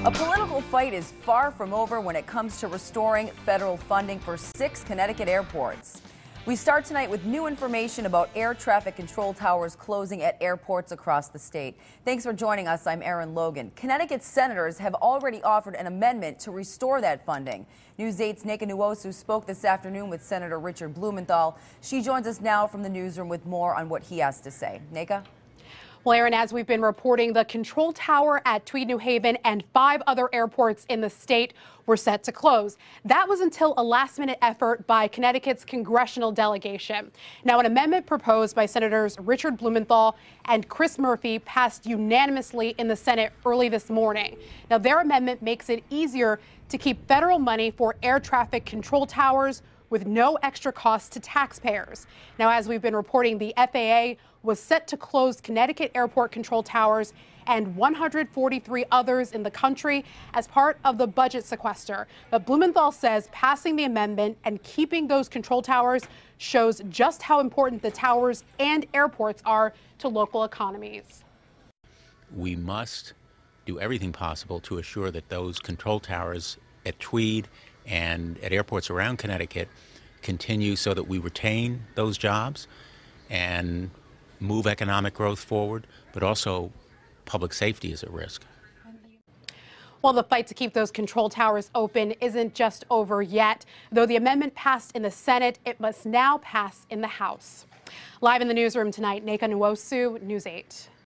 A political fight is far from over when it comes to restoring federal funding for 6 Connecticut airports. We start tonight with new information about air traffic control towers closing at airports across the state. Thanks for joining us. I'm Erin Logan. Connecticut senators have already offered an amendment to restore that funding. News 8's Nneka Nwosu spoke this afternoon with Senator Richard Blumenthal. She joins us now from the newsroom with more on what he has to say. Nneka? Well, Erin, as we've been reporting, the control tower at Tweed, New Haven and 5 other airports in the state were set to close. That was until a last-minute effort by Connecticut's congressional delegation. Now, an amendment proposed by Senators Richard Blumenthal and Chris Murphy passed unanimously in the Senate early this morning. Now, their amendment makes it easier to keep federal money for air traffic control towers with no extra cost to taxpayers. Now, as we've been reporting, the FAA was set to close Connecticut airport control towers and 143 others in the country as part of the budget sequester. But Blumenthal says passing the amendment and keeping those control towers shows just how important the towers and airports are to local economies. We must do everything possible to assure that those control towers at Tweed and at airports around Connecticut continue so that we retain those jobs and move economic growth forward, but also public safety is at risk. Well, the fight to keep those control towers open isn't just over yet. Though the amendment passed in the Senate, it must now pass in the House. Live in the newsroom tonight, Nneka Nwosu, News 8.